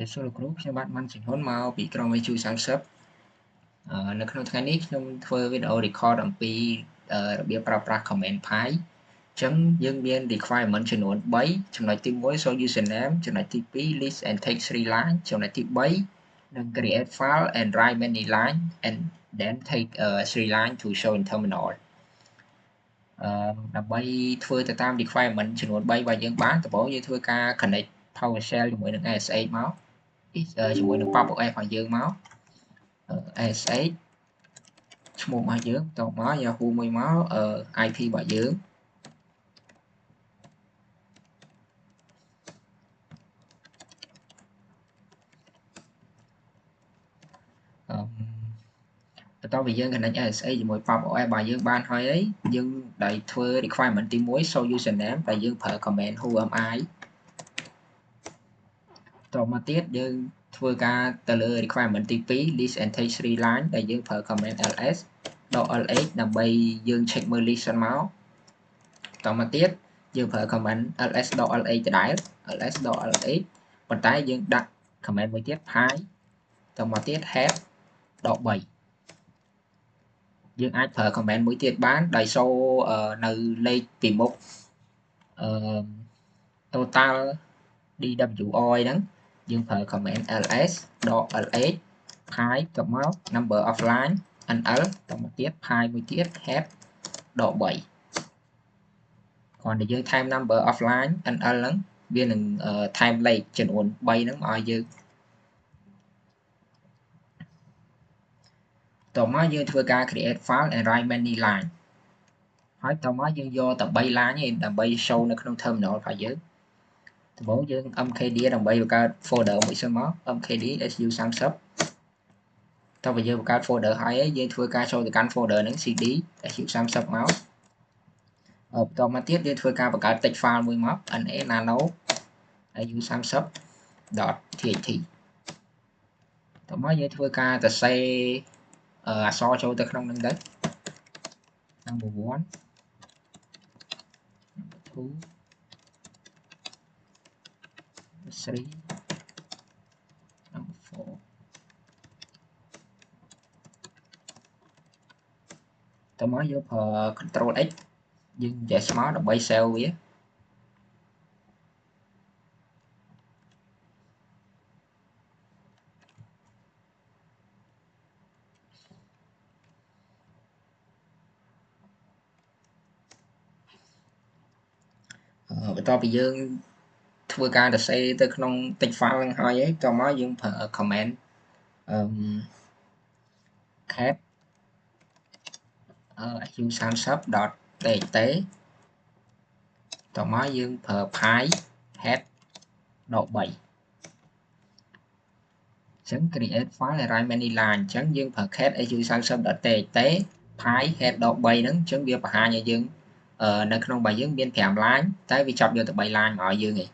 Để sốលោកគ្រូខ្ញុំបាទមិនចំនួនមកពីក្រុមវិទ្យុ30នៅក្នុងថ្ងៃនេះខ្ញុំធ្វើវីដេអូ record អំពីរបៀបប្រើប្រាស់ comment Pi អញ្ចឹងយើងមាន requirement ចំនួន3ចំណុចទី1 show username ចំណុចទី2 list and text 3 line ចំណុចទី3និង create file and write many line and then take 3 line to show in terminal ដើម្បីធ្វើទៅតាម requirement ចំនួន3របស់យើងបានដំបូងយើងធ្វើការ connect PowerShell ជាមួយនឹង SSH មកជាមួយនឹង PubOS របស់យើងមក SSH ឈ្មោះរបស់យើងតមក Yahoo មួយមក IP របស់យើងបន្ទាប់ពីយើង connect SSH ជាមួយ PubOS របស់យើងបានហើយយើងដែលធ្វើ requirement ទី1 show username ដែលយើងប្រើ command who am I តមកទៀតយើងធ្វើការទៅលើ requirement ទី2 list and text 3 line ដែលយើងប្រើ command ls .lh ដើម្បីយើង check មើល list សិនមកតមកទៀតយើងប្រើ command ls .lh ដដែល ls .lh ប៉ុន្តែយើងដាក់ command មួយទៀត pi តមកទៀត head .3 យើងអាចប្រើ command មួយទៀតបានដោយសូនៅលេខពីមុខtotal DWI ហ្នឹងយើងប្រើ command ls .lh pi ទៅមក number of line nl ទៅមកទៀត pi មួយទៀត head .3 គ្រាន់តែយើងថែម number of line nl ហ្នឹងវានឹងថែមលេខចំនួន3ហ្នឹងមកឲ្យយើងតមកយើងធ្វើការ create file and write many line ហើយតមកយើងយកតែ3 line ឯងដើម្បី show នៅក្នុង terminal របស់យើងដំបូងយើង mkd ដើម្បីបង្កើត folder មួយសិនមក mkd su30 តបើយើងបង្កើត folder ហើយយើងធ្វើការចូលទៅកាន់ folder ហ្នឹង cd su30 មកបន្តមកទៀតយើងធ្វើការបង្កើត text file មួយមក na nano su30.txt តមកយើងធ្វើការសរសេរអក្សរចូលទៅក្នុងហ្នឹងទៅ number 1 number 2 3 number 4 តមកយើងប្រើ control x យើងចេះស្មើដើម្បី save វាបន្ទាប់ពីយើងធ្វើការសរសេរទៅក្នុង text file ហ្នឹងហើយតមកយើងប្រើ command cat su30.txt តមកយើងប្រើ pi head .3 អញ្ចឹង create file and write many line អញ្ចឹងយើងប្រើ cat su30.txt pi head .3 ហ្នឹងអញ្ចឹងវាបង្ហាញឲ្យយើងនៅក្នុងរបស់យើងមាន5 line តែវាចាប់យកតែ3 line មកឲ្យយើងឯង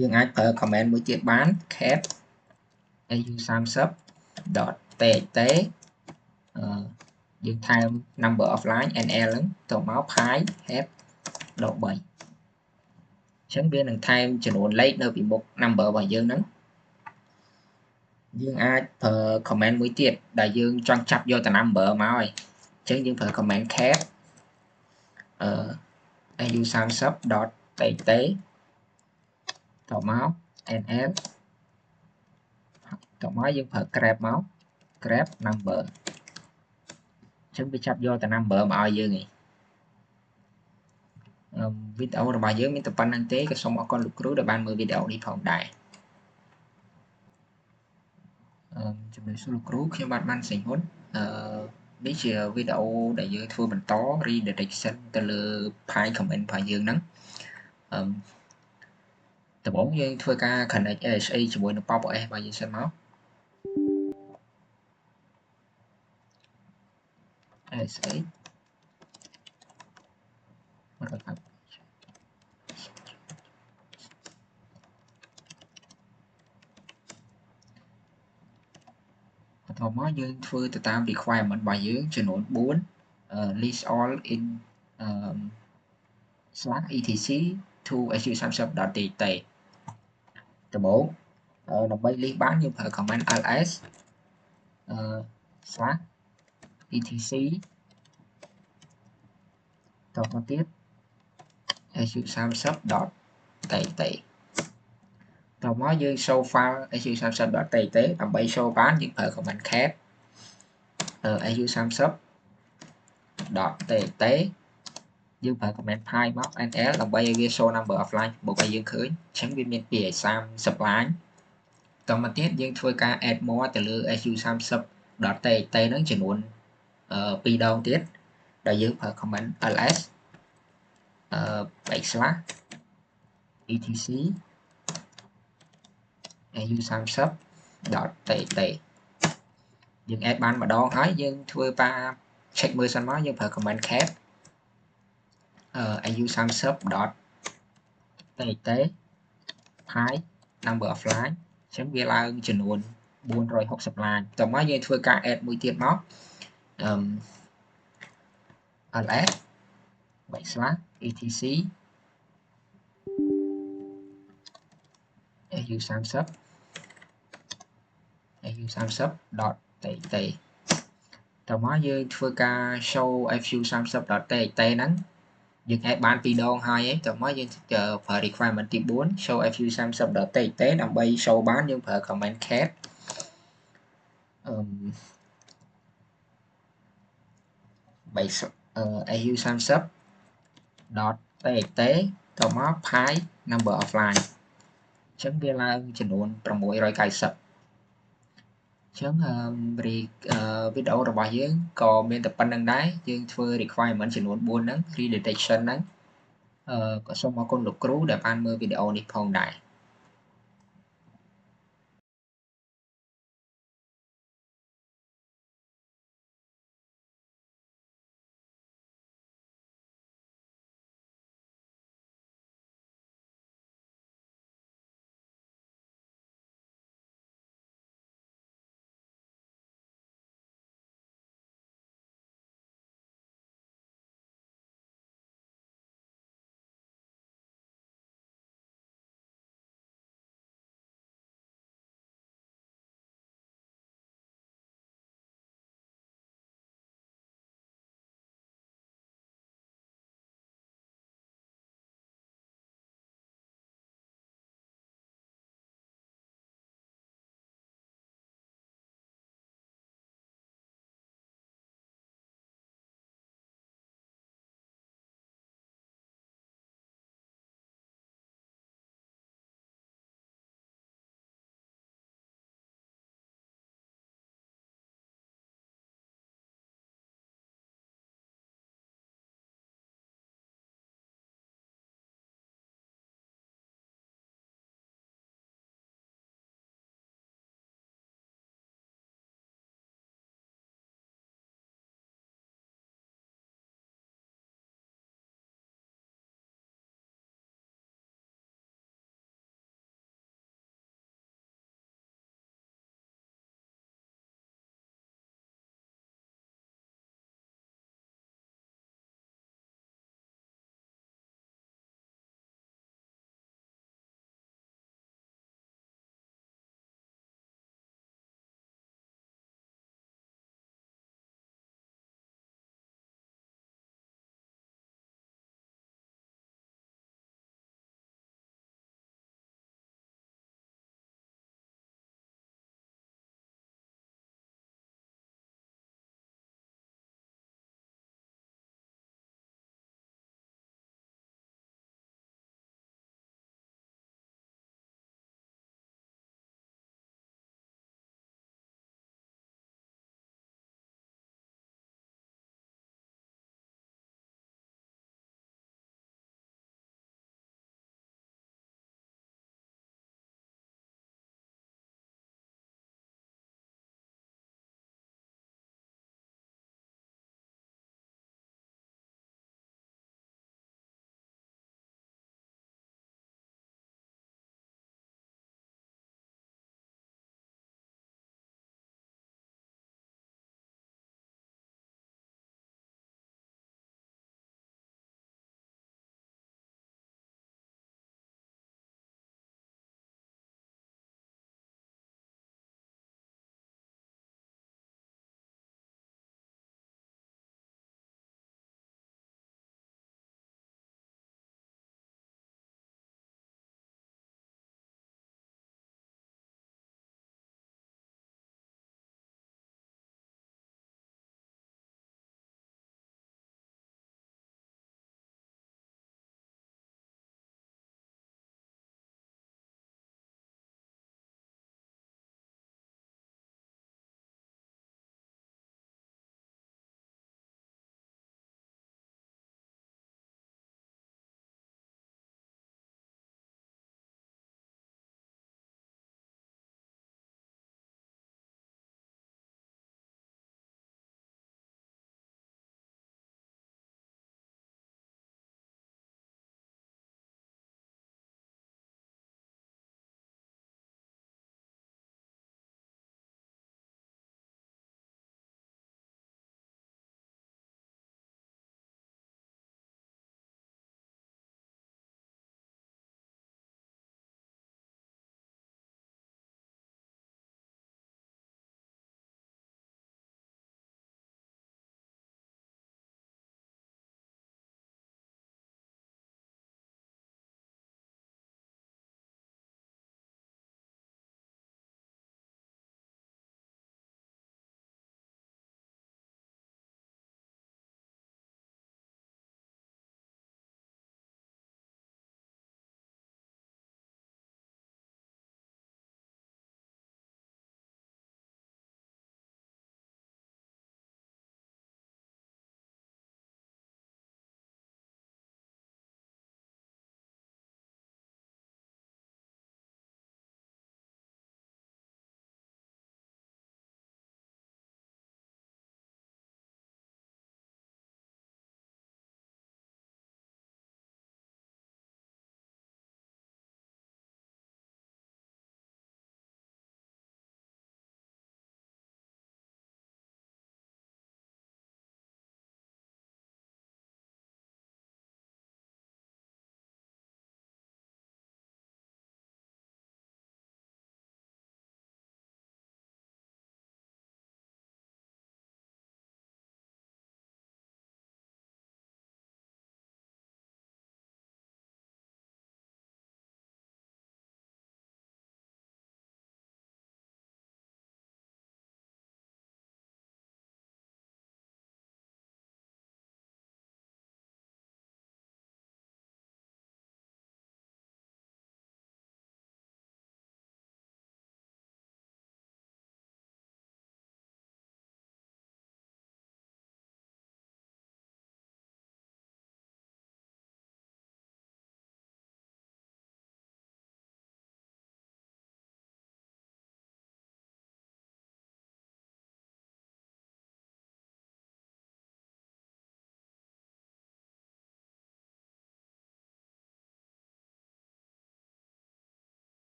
យើងអាចប្រើ command មួយទៀតបាន cat su30.txt យើងថែម number of line nl ហ្នឹងទៅមក pi head .3 អញ្ចឹងវានឹងថែមចំនួនលេខនៅពីមុខ number របស់យើងហ្នឹងយើងអាចប្រើ command មួយទៀតដែលយើងចង់ចាប់យកតែ number មកហើយអញ្ចឹងយើងប្រើ command cat su30.txt តមក nl តមកយើងប្រើ grab មក grab number អញ្ចឹងវាចាប់យកតែ number មកឲ្យយើងឯងវីដេអូរបស់យើងមានតែប៉ុណ្្នឹងទេក៏សូមអរគុណលោកគ្រូដែលបានមើលវីដេអូនេះផងដែរជំរាបសួរលោកគ្រូខ្ញុំបាទបានសេងហ៊ុននេះជាវីដេអូដែលយើងធ្វើបន្ត redirection ទៅលើ Pi comment របស់យើងហ្នឹងដំបូងយើងធ្វើការ connect SSH ជាមួយនឹង PubOS របស់យើងសិនមក SSH បន្ទាប់មកយើងធ្វើទៅតាម requirement របស់យើងចំនួន4 list all in /etc to su30.txt ដំបូង đồng bay lý bán nhưng phải comment ls slash etc tổng con tiết Azure Samsung dot tt tổng hóa dương show file Azure Samsung dot tt đồng bay show bán nhưng phải comment khác Azure Samsung dot tt dương phải comment pi móc nl đồng bay ghi show number offline bộ bay dương khởi chẳng viên miền bìa sam supply tổng mà tiết dương thôi ca add more từ lư Azure Samsung dot tt nó chỉ muốn pi đầu tiết đại dương phải comment ls backslash etc Azure Samsung dot tt dương add ban mà đo hỏi dương thôi ba check mưa xanh máu dương phải comment khác Azure Samsung dot tt pi number of line chấm ghiឡើងចំនួន460 line តោះមកយើងធ្វើការ add មួយទៀតមក ls backslash etc Azure Samsung dot tt តោះមកយើងធ្វើការ show Azure Samsung dot tt ហ្នឹងយើង add បាន2ដងហើយឯងតោះមកយើងប្រើ requirement ទី4 show Azure Samsung dot tt ដើម្បី show បានយើងប្រើ comment cat base Azure Samsung dot tt តមក pi number of line អញ្ចឹងវាឡើងចំនួន690អញ្ចឹងវីដេអូរបស់យើងក៏មានតែប៉ុណ្្នឹងដែរយើងធ្វើ requirement ចំនួន4ហ្នឹង redetection ហ្នឹងក៏សូមអរគុណលោកគ្រូដែលបានមើលវីដេអូនេះផងដែរ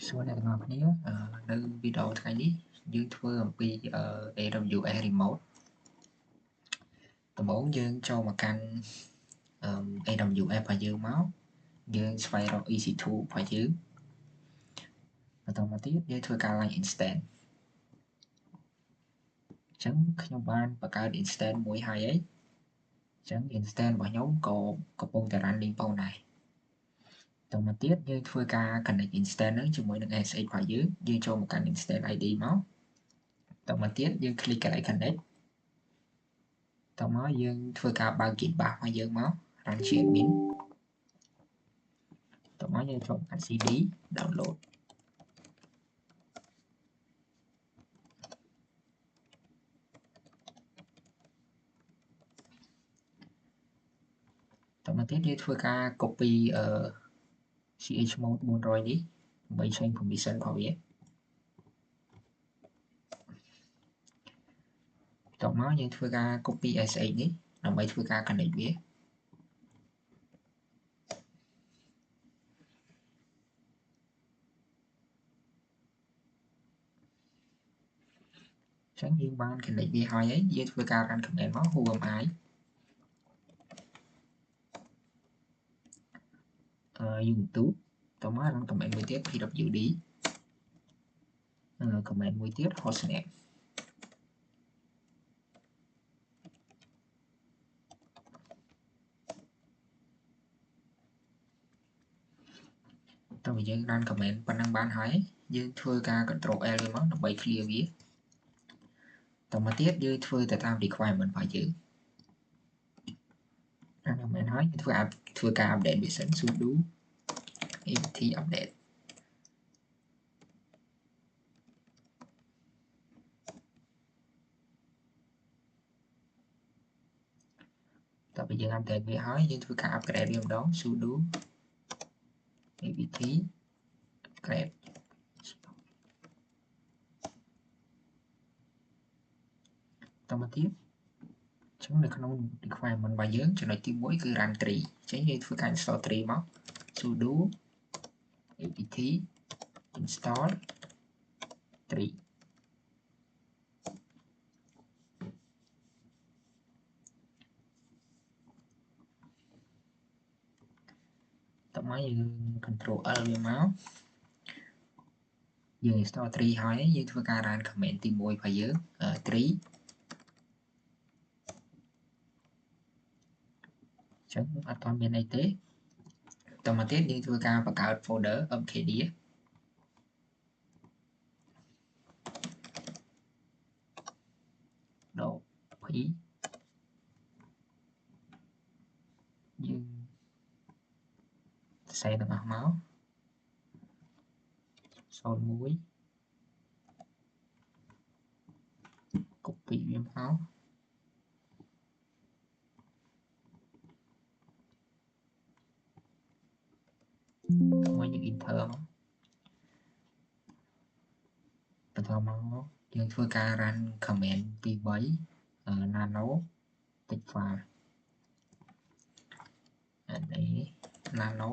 សួរអ្នកទាំងអស់គ្នានៅវីដេអូថ្ងៃនេះយើងធ្វើអំពី AWS Remote ដំបូងយើងចូលមកកាន់ AWS របស់យើងមកយើងស្វែងរក EC2 របស់យើងបន្តមកទៀតយើងធ្វើការ Launch Instance អញ្ចឹងខ្ញុំបានបង្កើត Instance មួយហើយអញ្ចឹង Instance របស់ខ្ញុំក៏កំពុងតែ running ផងដែរបន្តមកទៀតយើងធ្វើការ connect instance ហ្នឹងជាមួយនឹង SH របស់យើងចូលមកកាន់ instance ID មកបន្តមកទៀតយើង click កន្លែង connect តមកយើងធ្វើការបើក Git bash របស់យើងមក run ជា admin តមកយើងចូលកាន់ CD download តមកទៀតយើងធ្វើការ copy chmod 400នេះដើម្បីចេញ permission របស់វាតមកយើងធ្វើការ copy SH នេះដើម្បីធ្វើការ connect វាចឹងយើងបាន connect វាហើយយើងធ្វើការ run command មក who am I Ubuntu តមក run command មួយទៀត pwd command មួយទៀត hostname តើយើង run command ប៉ុណ្ណឹងបានហើយយើងធ្វើការ control L វាមកដើម្បី clear វាតមកទៀតយើងធ្វើទៅតាម requirement របស់យើង run command ហើយធ្វើការ update វាសិន sudo apt update តើយើង update វាហើយយើងធ្វើការ upgrade វាម្ដង sudo apt upgrade តមកទៀតអញ្ចឹងនៅក្នុង requirement របស់យើងចំណុចទី1គឺ run tree អញ្ចឹងយើងធ្វើការ install tree មក sudo apt install tree តមកយើង control L វាមកយើង install tree ហើយយើងធ្វើការ run command ទី1របស់យើង tree អញ្ចឹងអត់ទាន់មានអីទេតមកទៀតយើងធ្វើការបង្កើត folder mkdir ដក p យើងសរសេរទាំងអស់មក01 copy វាមកមួយយើង enter មកបន្តមកយើងធ្វើការ run command ទី3 nano text file នេះ nano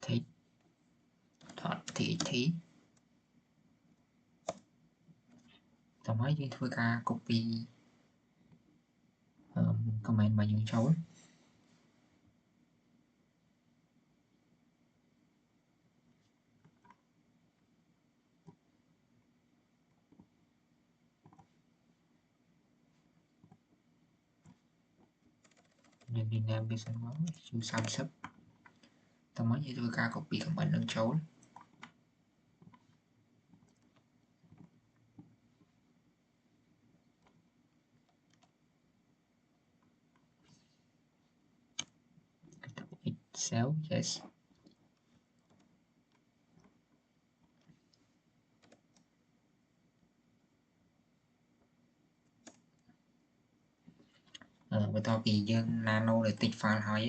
text.txt តមកយើងធ្វើការ copy command របស់យើងចូលយើង rename វាសិនមក 30តមកយើងធ្វើការ copy command នឹងចូល itself yes បន្ទាប់ពីយើង nano នៅ text file ហើយ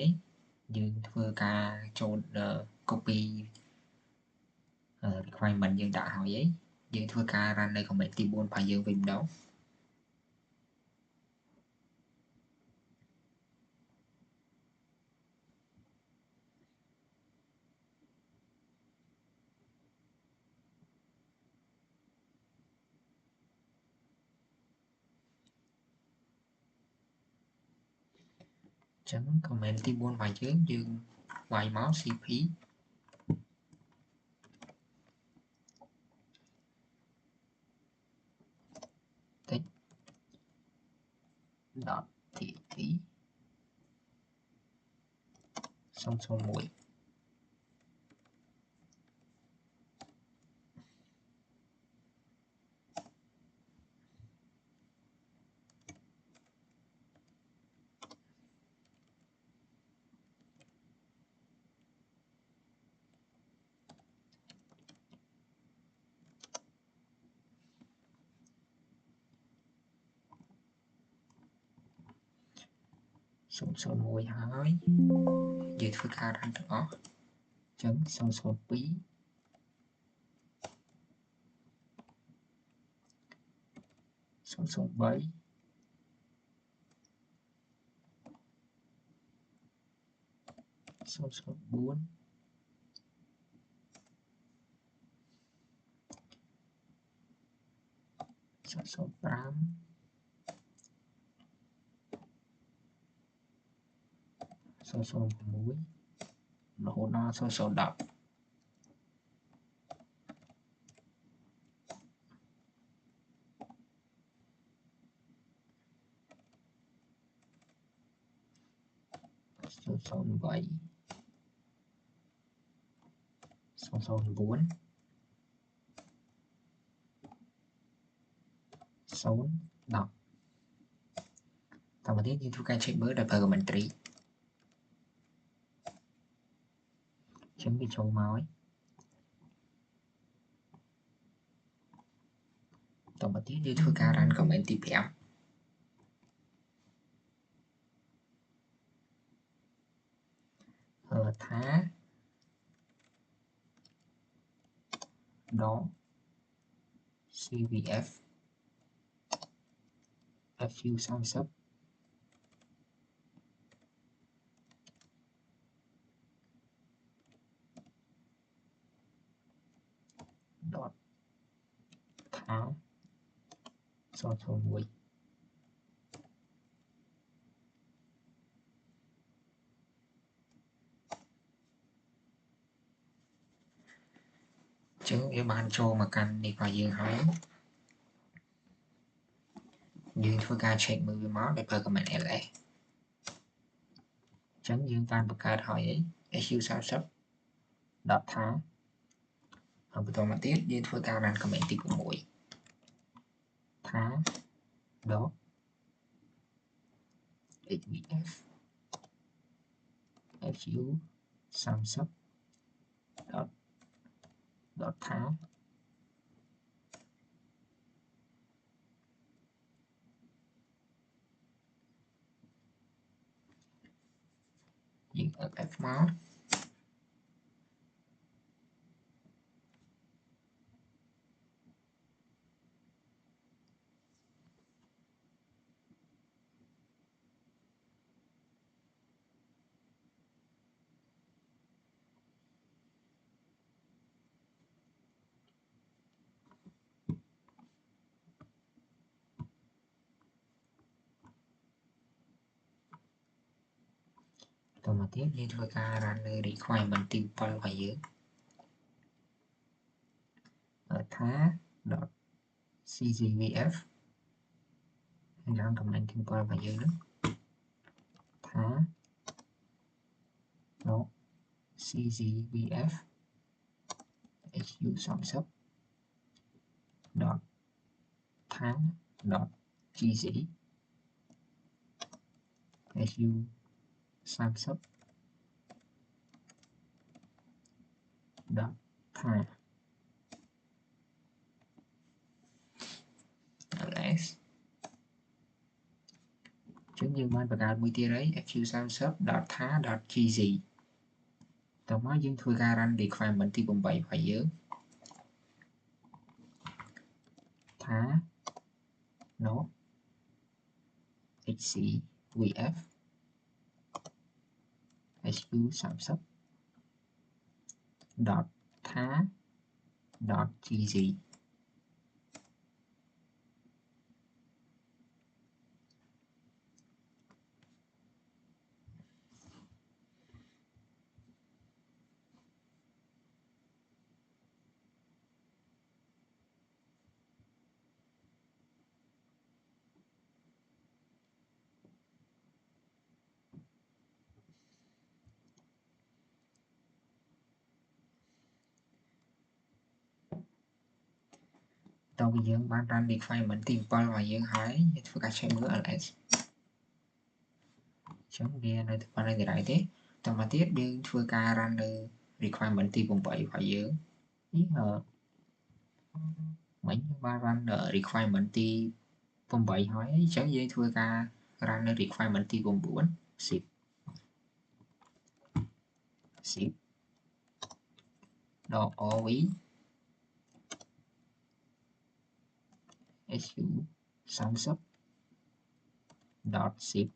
យើងធ្វើការចូល copy requirement យើងដាក់ហើយយើងធ្វើការ run នៅ command ទី4របស់យើងវិញម្ដង chẳng comment tí buôn vài chứ dương vài máu cp tích dot thị tí xong số mũi số mũi hỏi dễ phương khá ranh đó chấm xong số bí số 7 số 4 số 5 số mũi lỗ nó số đọc số 7 số 4 số đọc tầm tiếp như thu ca check bớt là permanently chấm bị châu máu tổng bật tiếp như thu ca run comment tiếp theo thá đó cvf fu sang sấp dot thá số mũi chứ yêu ban cho mà cần đi vào dương hỏi dươngធ្វើការ check មើលវាមកដោយប្រើ comment ls ចឹងយើងបានបង្កើតហើយអី su30 ដតថាហើយបន្តមកទៀតយើងធ្វើការ run comment ទី6ថា dot hvf fu30 dotថាយើង ff មកតមកទៀតយើងធ្វើការ run លើ requirement ទី7របស់យើងថា dot ccvf ហើយ run comment ទី7របស់យើងហ្នឹងថា dot ccvf hu30 dot ថា dot gc hu30 dot ថា ls ចឹងយើងបានបង្កើតមួយទៀតហើយ fu30 dot ថា dot gc តោះមកយើងធ្វើការ run requirement ទី8របស់យើងថា no hcvf hu30 dot ថា dot gc អ តើយើងបាន run requirement ទី7របស់យើងហើយធ្វើការ check មើល ls អញ្ចឹងវានៅតែប៉ុណ្្នឹងដែរទេតមកទៀតយើងធ្វើការ run នៅ requirement ទី8របស់យើងនេះមិញយើងបាន run requirement ទី8ហើយអញ្ចឹងយើងធ្វើការ run នៅ requirement ទី9 zip .org su 30 .zip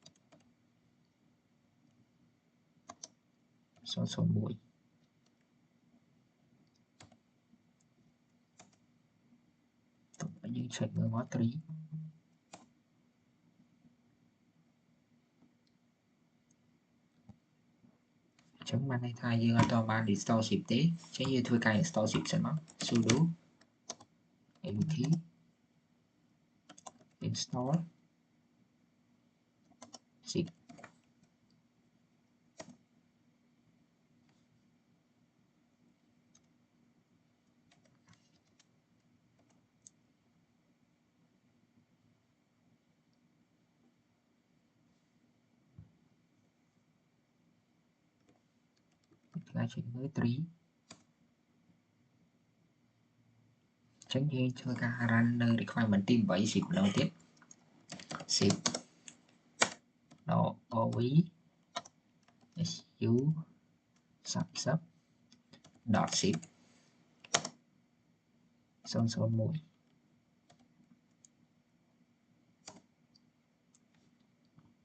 001យើង check មើលមកត្រីអញ្ចឹងបានន័យថាយើងអត់បាន install zip ទេអញ្ចឹងយើងធ្វើការ install zip សិនមក sudo mt install zip ការ check មើលត្រីអញ្ចឹងយើងធ្វើការ run នៅ requirement ទី8 zip ម្ដងទៀត zip .org su 30 .zip 001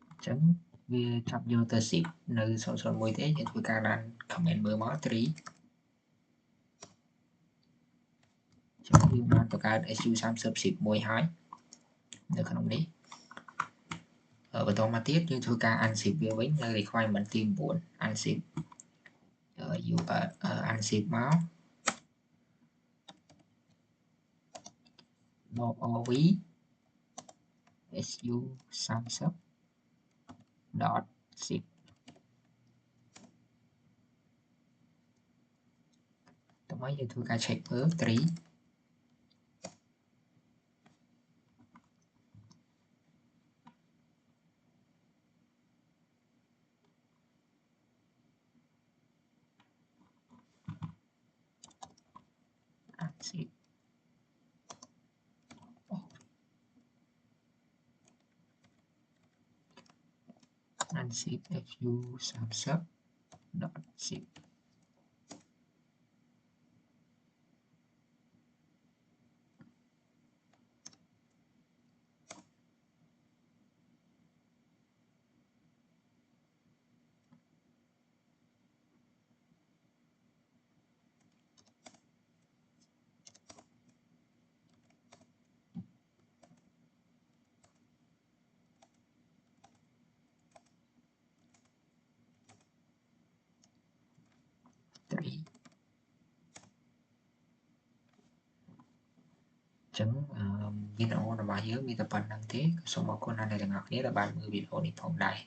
អញ្ចឹងវាចាប់យកទៅ zip នៅ001ទេយើងធ្វើការ run comment មើលមក3ចឹងយើងបានបង្កើត su30 zip មួយហើយនៅក្នុងនេះបន្តមកទៀតយើងធ្វើការ unzip វាវិញនៅ requirement ទី9 unzip unzip មក .org su30 .zip តោះយើងធ្វើការ check មើល3unzip unzip su30 .zipចឹងវីដេអូរបស់យើងមានតែប៉ុណ្្នឹងទេសូមអរគុណដល់អ្នកទាំងអស់គ្នាដែលបានមើលវីដេអូនេះផងដែរ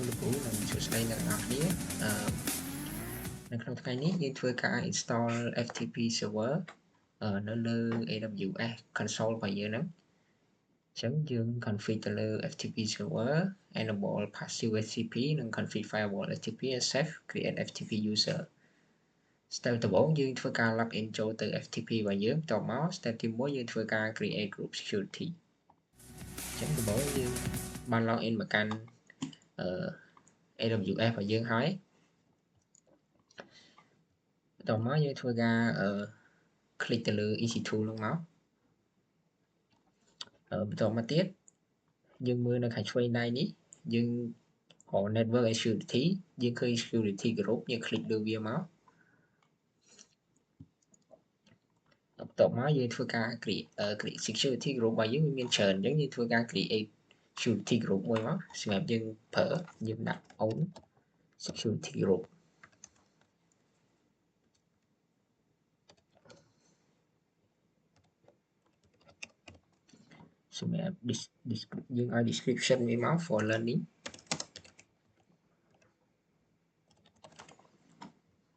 លោកគ្រូនឹងសួស្តីអ្នកនរគ្នានៅក្នុងថ្ងៃនេះយើងធ្វើការ install FTP server នៅលើ AWS console របស់យើងហ្នឹងអញ្ចឹងយើង config ទៅលើ FTP server enable passive FTP និង config firewall FTP as safe create FTP user step ដំបូងយើងធ្វើការ login ចូលទៅ FTP របស់យើងបន្ទាប់មក step ទី1យើងធ្វើការ create group security អញ្ចឹងដំបូងយើងបាន login មកកាន់AWS របស់យើងហើយបន្ទាប់មកយើងធ្វើការclick ទៅលើ EC2 ហ្នឹងមកបន្ទាប់មកទៀតយើងមើលនៅខាងឆ្វេងដៃនេះយើងរក network and security យើងឃើញ security group យើង click លើវាមកបន្ទាប់មកយើងធ្វើការ create security group របស់យើងមានច្រើនអញ្ចឹងយើងធ្វើការ create security group មួយមកសម្រាប់យើងប្រើយើងដាក់ own security groupសម្រាប់យើងឲ្យ description វាមក for learning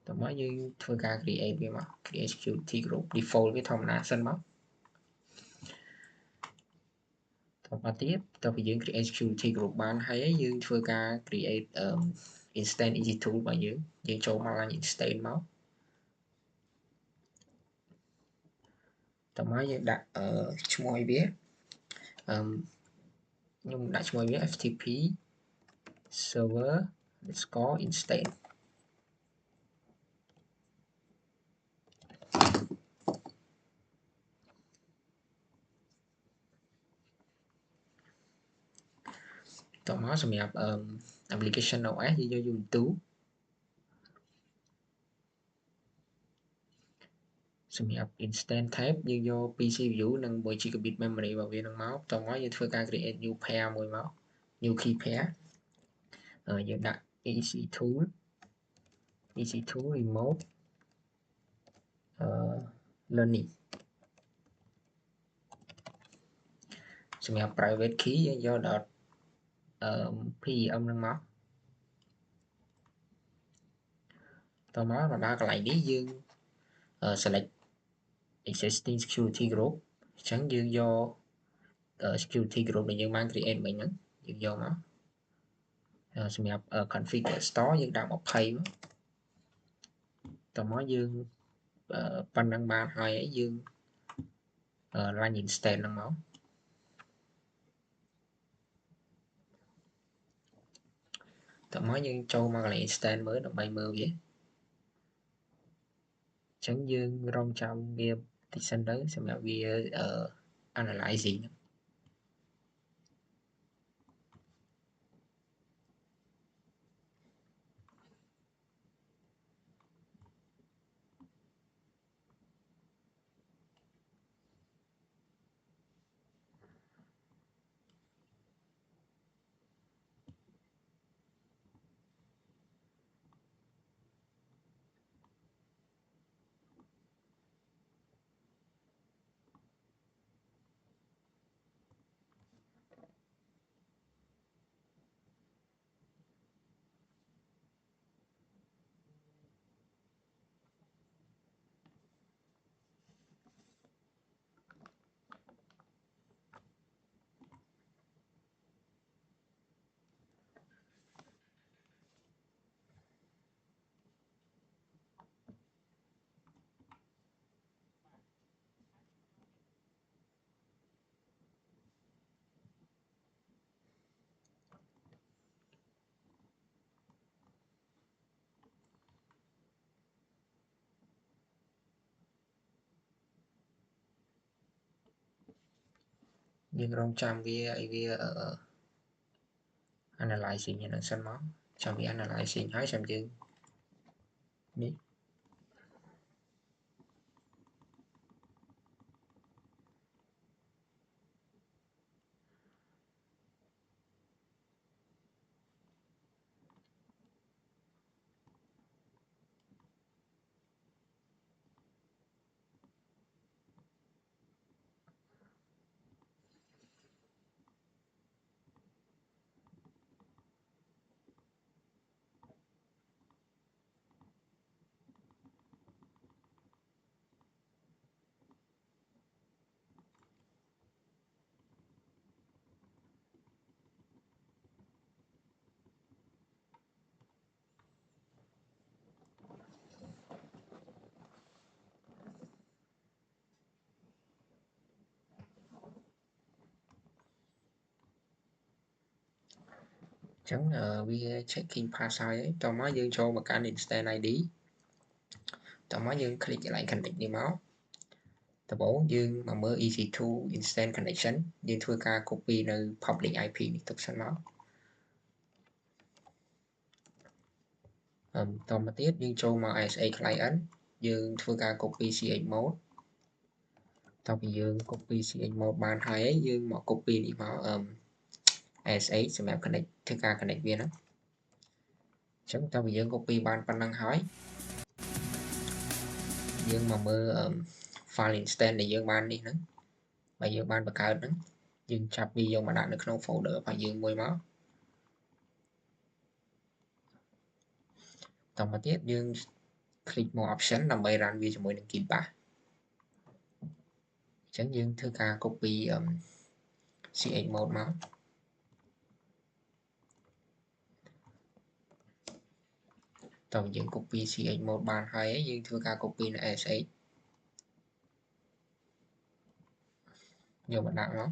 តោះមកយើងធ្វើការ create វាមក create security group default វាធម្មតាសិនមកតោះមកទៀតតើពេលយើង create security group បានហើយយើងធ្វើការ create instance EC2 របស់យើងចូលមកឡើង instance មកតោះមកយើងដាក់ឈ្មោះឲ្យវាខ្ញុំដាក់ឈ្មោះវា FTP server _instanceតោះមកសម្រាប់application OS យើងយក Ubuntu សម្រាប់ instance type យើងយក 2 CPU និង 1GB memory របស់វានឹងមកតោះមកយើងធ្វើការ create new pair មួយមក new key pair យើងដាក់ EC2 remote learning សម្រាប់ private key យើងយកដល់PEM នឹងមកតោះមកដល់កន្លែងនេះយើង select existing security group អញ្ចឹងយើងយក security group ដែលយើងបាន create មិញហ្នឹងយើងយកមកសម្រាប់ configure store យើងដាក់20មកតោះមកយើងប៉ុណ្ណឹងបានហើយយើង run instance ហ្នឹងមកតោះមកយើងចូលមកកន្លែង instance មើលដើម្បីមើលវាអញ្ចឹងយើងរងចាំវាតិចសិនទៅសម្រាប់វា analyzing យើងរងចាំវាឲ្យវា analyzing ហ្នឹងសិនមកចាំវា analyzing ហើយចាំយើងនេះ chẳng vì checking pass ấy tao mới dương cho một cái instant ID tao mới dương click lại connect đi máu tao bố dương mà mới EC2 instant connection dương thua ca copy nơi public IP này tục sẵn máu tao mà tiếp dương cho mà SA client dương thua ca copy CH mode tao bị dương copy CH mode bàn hai ấy dương mà copy đi máu SA sẽ map connect thua ca connect viên đó chẳng tao bị dương copy bàn pan năng hỏi dương mà mơ file instant để dương ban đi nữa và dương ban bạc cao nữa dương chập video mà đạt được trong folder và dương môi máu tổng mà tiếp dương click một option nằm bay run video cho mỗi đường kịp ba chẳng dương thư ca copy CH mode máu tổng dương copy CH mode ban hai ấy dương thư ca copy là SH nhiều bạn nặng lắm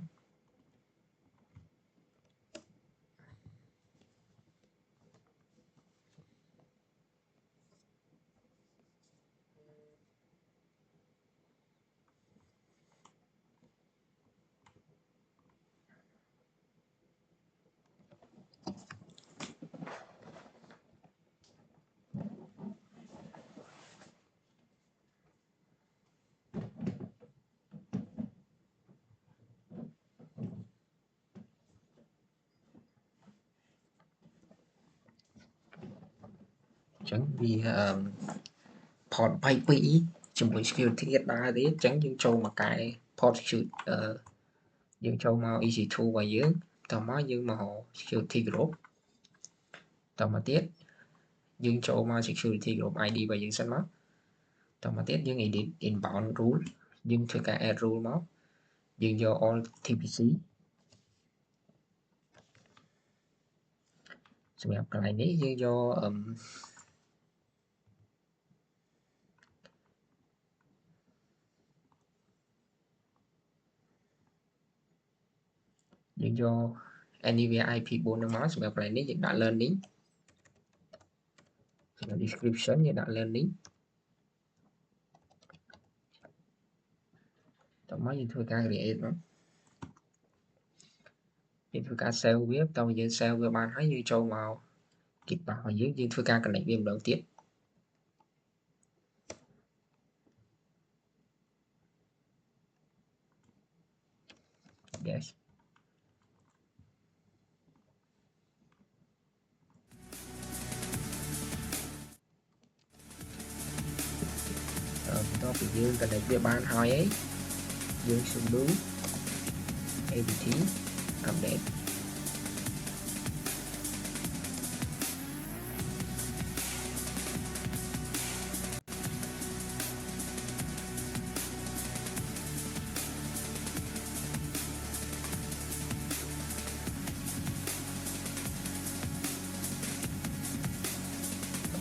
chẳng vì port bay quỹ chỉ muốn security đa đấy chẳng dương châu mà cái port shoot dương châu mau easy to và dưới tao mới dương mà họ security group tao mà tiếp dương châu mau security group ID và dương sân máu tao mà tiếp dương edit inbound rule dương thư cả add rule máu dương do all TPC sẽ gặp lại đấy dương do dương do anywhere IP 4 máu sẽ gặp lại đấy dương đã lên đến description như đã lên đến tao mới dương thư ca create đó dương thư ca sale web tao dương sale với ban thấy như châu màu kịp bảo dưới dương thư ca connect viên đầu tiên yes đó thì dương connect với ban hai ấy dương xuống đúng APT update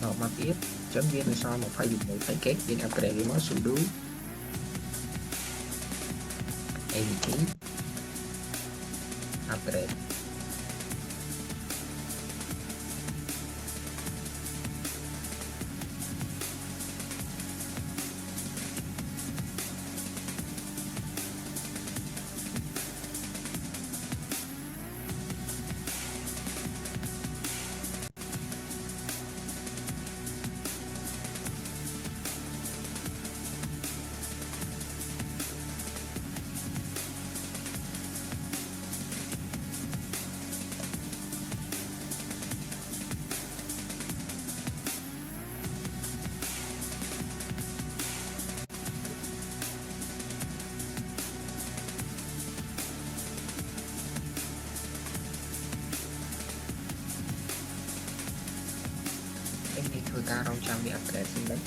học mà tiếp chấm viên là sao mà phải dùng một phải kết viên upgrade với nó xuống đúng APT upgrade em đi thôi ca trong trang bị upgrade xin đấy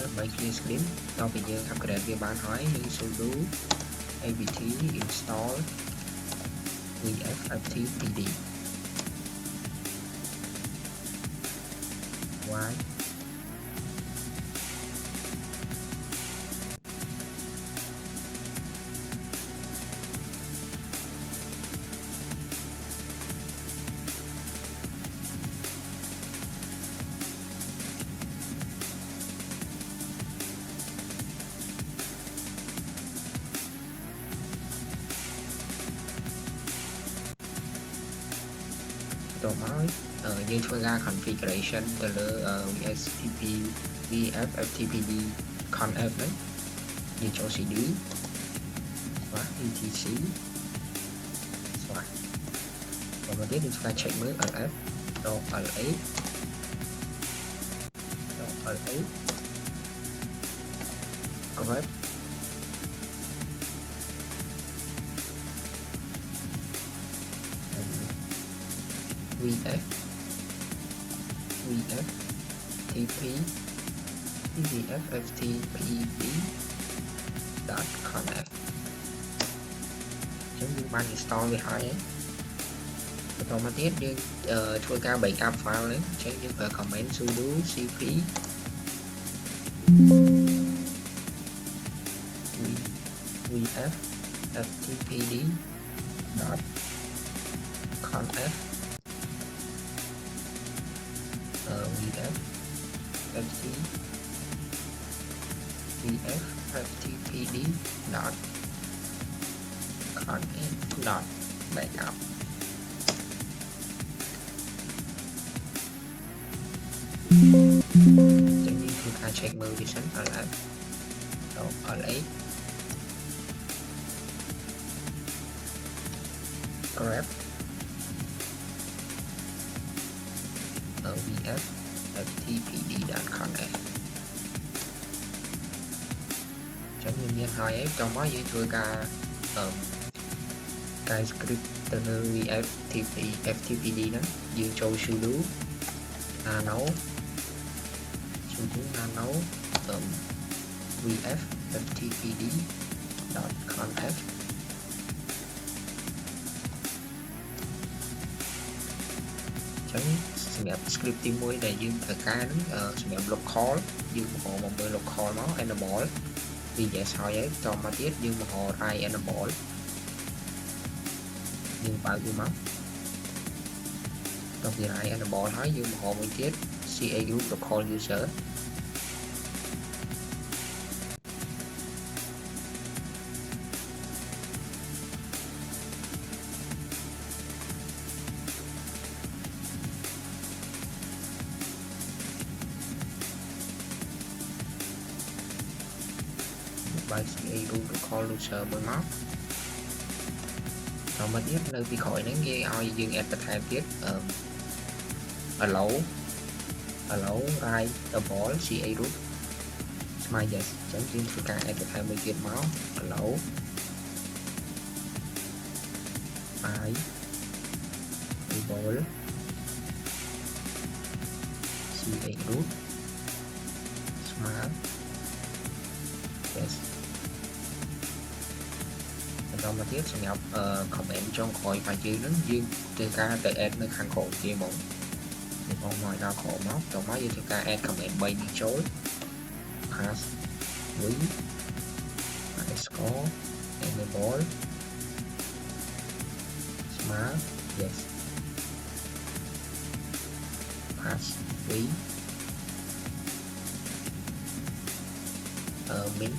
ដើម្បី clear screen តទៅយើង upgrade វាបានហើយយើង sudo apt install vfftpd y tổ mớiយើងធ្វើការ configuration ទៅលើ vfftpd conf ហ្នឹងយើងចូល cd ស្វា etc ស្វាបន្តមកទៀតយើងធ្វើការ check មើល ls .la correct vf tp vfftpd .conf ចឹងយើងបាន install វាហើយបន្តមកទៀតយើងធ្វើការ backup file ហ្នឹងចឹងយើងប្រើ command sudo cp vfftpd .conf vfftpd .conf backup ចឹងយើងធ្វើការ check មើលវាសិន ls .la grep vfftpd.conf ចឹងយើងមានហើយឯងចុះមកយើងធ្វើការ script ទៅលើ vfftpd ហ្នឹងយើងចូល sudo nano vfftpd.conf ចឹងសម្រាប់ script ទី1ដែលយើងត្រូវការហ្នឹងសម្រាប់ local យើងបង្ហោមកមើល local មក enable វា yes ហើយឯងតមកទៀតយើងបង្ហោ i enable យើងបើកវាមកដល់វា i enable ហើយយើងបង្ហោមួយទៀត ca group local user by ca group local user មួយមកដល់មកទៀតនៅពីក្រោយហ្នឹងគេឲ្យយើង add បន្ថែមទៀតallow right double ca root ស្មើ yes អញ្ចឹងយើងធ្វើការ add បន្ថែមមួយទៀតមក allow I double ca root ស្មើ yes បន្តមកទៀតសម្រាប់ comment ចុងក្រោយរបស់យើងហ្នឹងយើងធ្វើការទៅ add នៅខាងក្រោមជាហ្មងមកដល់ក្រោមមកតមកយើងធ្វើការ add comment 3នេះចូល pass v underscore enable ស្មើ yes pass v min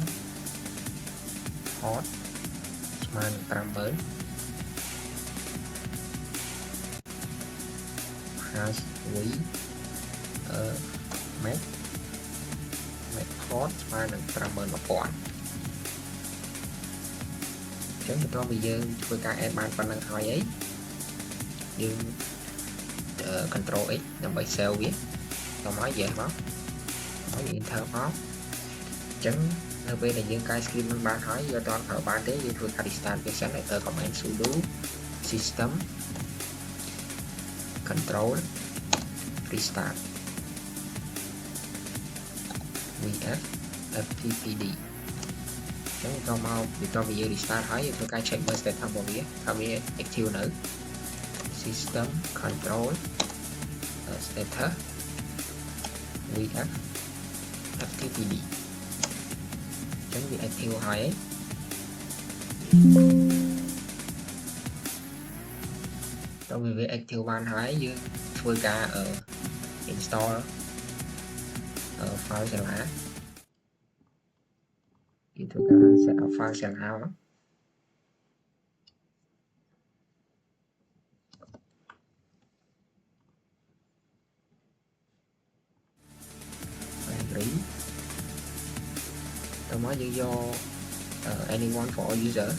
hot ស្មើនឹង 50000 pass v max hot ស្មើនឹង 51000 ចឹងបន្ទាប់ពីយើងធ្វើការ add បានប៉ុណ្ណឹងហើយអីយើង control x ដើម្បី save វាតមក yes មកហើយ enter មកចឹងនៅពេលដែលយើងកែ script នឹងបានហើយយើងអត់ប្រើបានទេយើងធ្វើការ restart វាសិនហើយទៅ command sudo system control restart vf ftpd chúng ta mau vì cho video restart hỏi tôi cái check bên state thăm vào vía thăm vía active nữa system control status vf ftpd chúng bị active hỏi trong việc active ban hỏi dương thôi cả ở install ở file sẽ lá thì tôi sẽ ở file sẽ lá đó lý tôi mới như do anyone for user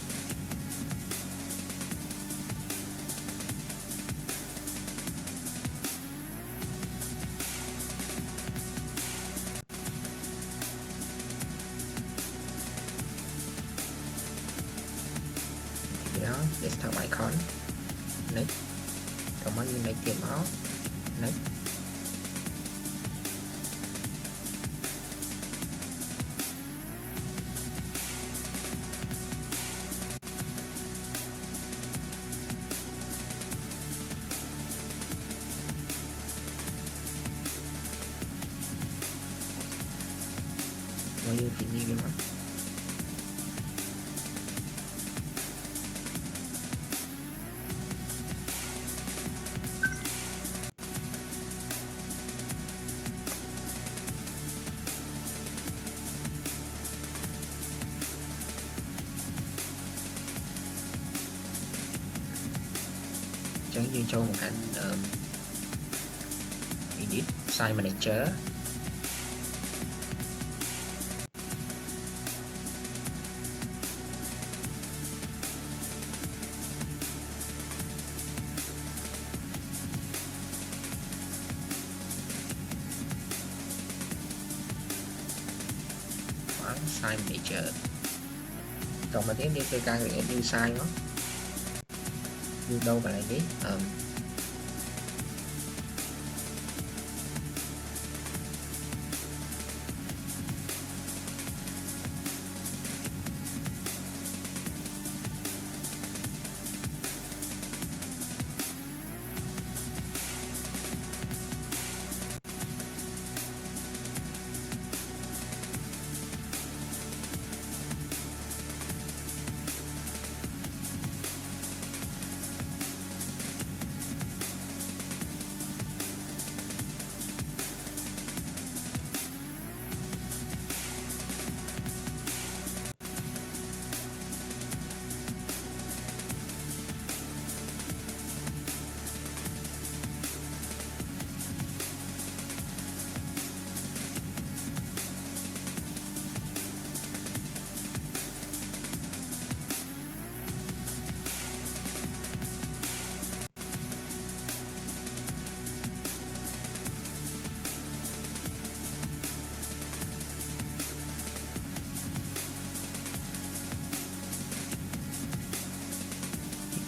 đó desktop icon next tôi mới như này tìm máu next như thì như mà chẳng như cho một anh edit site manager site manager còn mà tiếp đi tôi ca hiện như sai nó như đâu mà lại biết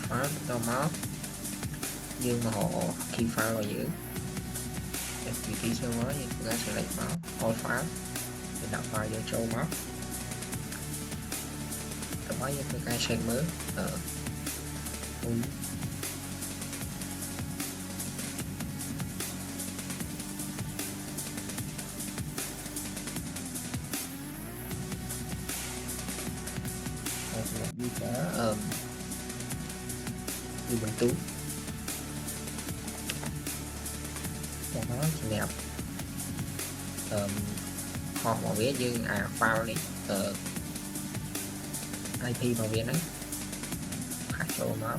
file đầu máu nhưng mà họ khi file vào giữ FTP server thì chúng ta sẽ lấy máu all file để đặt file vô châu máu rồi mới những cái check mới ở như cả như mình tú cho nó đẹp họ mọi vía như file đi IP vào viên đấy khai cho nó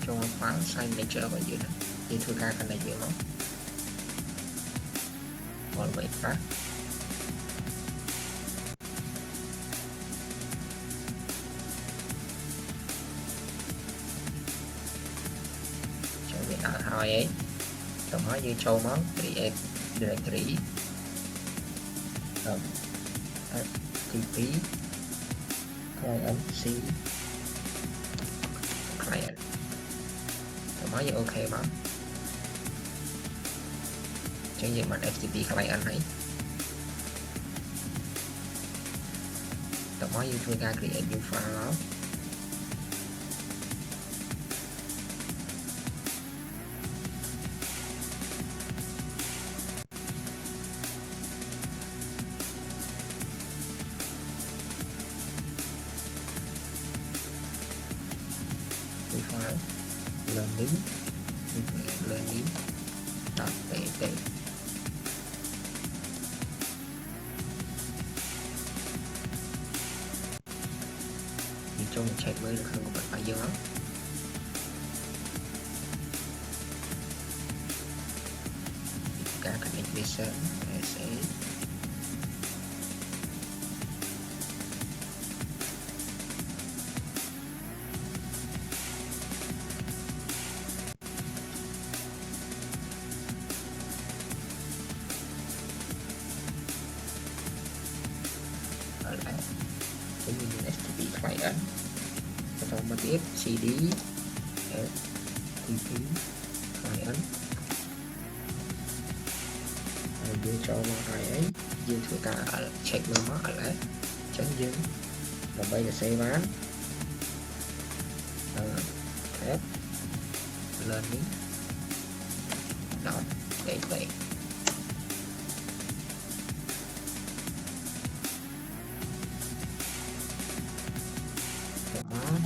cho file signature vào dưới này យើងធ្វើការ connect វាមក all way back ចូលវាដល់ហើយឯងតោះមកយើងចូលមក create directory FTP client C client តោះមកយើងអូខេមកចឹងយើងបាន FTP client ហើយតោះមកយើងធ្វើការ create new file មកfile learning learning.pt យើងចូល check មើលនៅក្នុង computer របស់យើងការ connect vision SA FTP client បន្តមកទៀត CD FTP client ហើយយើងចូលមកហើយអីយើងធ្វើការ check មើលមក LS អញ្ចឹងយើងដើម្បីទៅ save បាន tab learning.gateway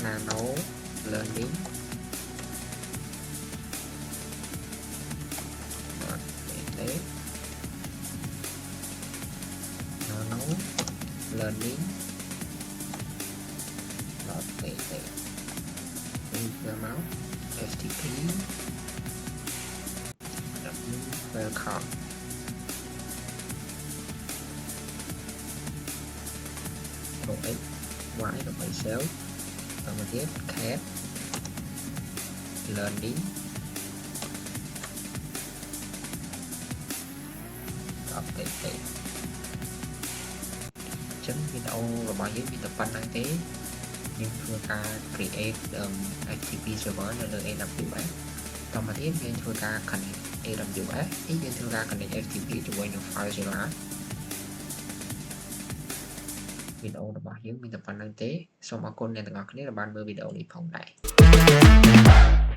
nano learning nano learning máu FTP welcome một x y là 7 cell và một tiếp cat learning .pt ចឹងវីដេអូរបស់យើងមានតែប៉ុណ្ណឹងទេយើងធ្វើការ create FTP server នៅលើ AWS តមកទៀតយើងធ្វើការ connect AWS យើងធ្វើការ connect FTP ជាមួយនឹង FileZilla វីដេអូរបស់យើងមានតែប៉ុណ្្នឹងទេសូមអរគុណអ្នកទាំងអស់គ្នាដែលបានមើលវីដេអូនេះផងដែរ